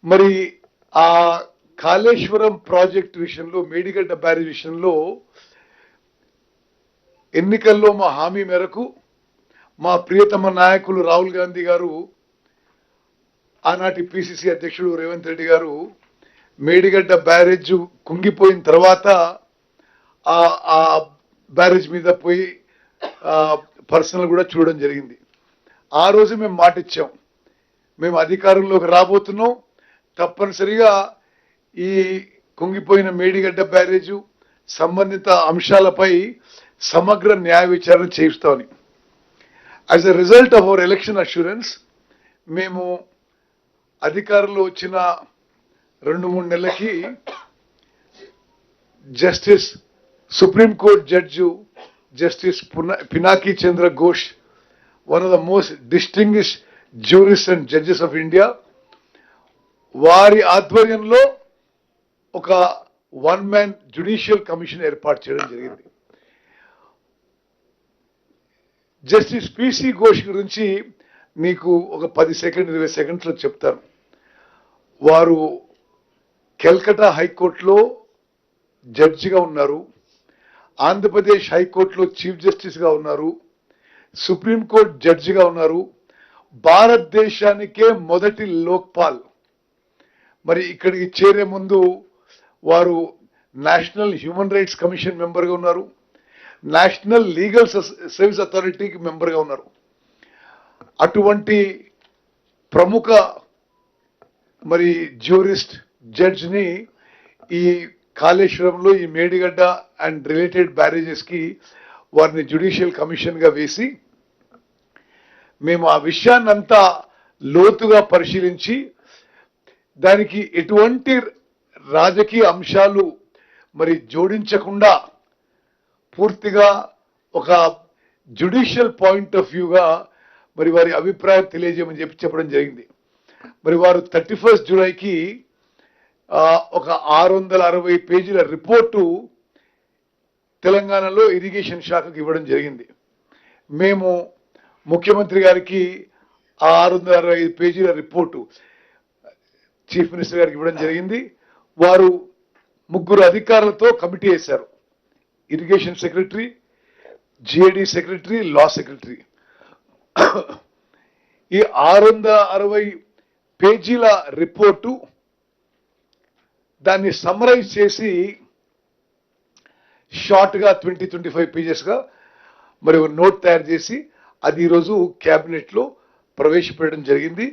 మరి ఆ కాళేశ్వరం ప్రాజెక్ట్ విషయంలో, మేడిగడ్డ బ్యారేజ్ విషయంలో ఎన్నికల్లో మా హామీ మేరకు మా ప్రియతమ నాయకులు రాహుల్ గాంధీ గారు, ఆనాటి పిసిసి అధ్యక్షుడు రేవంత్ రెడ్డి గారు మేడిగడ్డ బ్యారేజ్ కుంగిపోయిన తర్వాత ఆ బ్యారేజ్ మీద పోయి పర్సనల్ కూడా చూడడం జరిగింది. ఆ రోజు మేము మాట ఇచ్చాం, మేము అధికారంలోకి రాబోతున్నాం, తప్పనిసరిగా ఈ కుంగిపోయిన మేడిగడ్డ బ్యారేజు సంబంధిత అంశాలపై సమగ్ర న్యాయ విచారణ చేయిస్తామని. As a result of our election assurance, మేము అధికారంలో వచ్చిన 2-3 నెలలకి justice supreme court judge justice Pinaki Chandra Ghosh, one of the most distinguished jurist and judges of India, వారి ఆధ్వర్యంలో ఒక 1-man జ్యుడిషియల్ కమిషన్ ఏర్పాటు చేయడం జరిగింది. జస్టిస్ పిసి ఘోష్ గురించి మీకు ఒక 10-20 సెకండ్స్లో చెప్తాను. వారు కల్కటా హైకోర్టులో జడ్జిగా ఉన్నారు, ఆంధ్రప్రదేశ్ హైకోర్టులో చీఫ్ జస్టిస్గా ఉన్నారు, సుప్రీంకోర్టు జడ్జిగా ఉన్నారు, భారతదేశానికే మొదటి లోక్పాల్. మరి ఇక్కడికి చేరే ముందు వారు నేషనల్ హ్యూమన్ రైట్స్ కమిషన్ మెంబర్గా ఉన్నారు, నేషనల్ లీగల్ సర్వీస్ అథారిటీకి మెంబర్గా ఉన్నారు. అటువంటి ప్రముఖ మరి జ్యూరిస్ట్ జడ్జిని ఈ కాళేశ్వరంలో, ఈ మేడిగడ్డ అండ్ రిలేటెడ్ బ్యారేజెస్ కి వారిని జ్యుడిషియల్ కమిషన్ గా వేసి, మేము ఆ విషయాన్నంతా లోతుగా పరిశీలించి దానికి ఎటువంటి రాజకీయ అంశాలు మరి జోడించకుండా పూర్తిగా ఒక జ్యుడిషియల్ పాయింట్ ఆఫ్ వ్యూగా మరి వారి అభిప్రాయం తెలియజేయమని చెప్పడం జరిగింది. మరి వారు 31 జూలైకి ఒక 660 పేజీల రిపోర్టు తెలంగాణలో ఇరిగేషన్ శాఖకు ఇవ్వడం జరిగింది. మేము ముఖ్యమంత్రి గారికి ఆ 665 పేజీల రిపోర్టు చీఫ్ మినిస్టర్ గారికి ఇవ్వడం జరిగింది. వారు 3 అధికారులతో కమిటీ వేశారు, ఇరిగేషన్ సెక్రటరీ, జిఏడి సెక్రటరీ, లా సెక్రటరీ. ఈ 660 పేజీల రిపోర్టు దాన్ని సమ్మరైజ్ చేసి షార్ట్ గా 20-25 పేజెస్ గా మరి నోట్ తయారు చేసి అది ఈరోజు క్యాబినెట్ లో ప్రవేశపెట్టడం జరిగింది.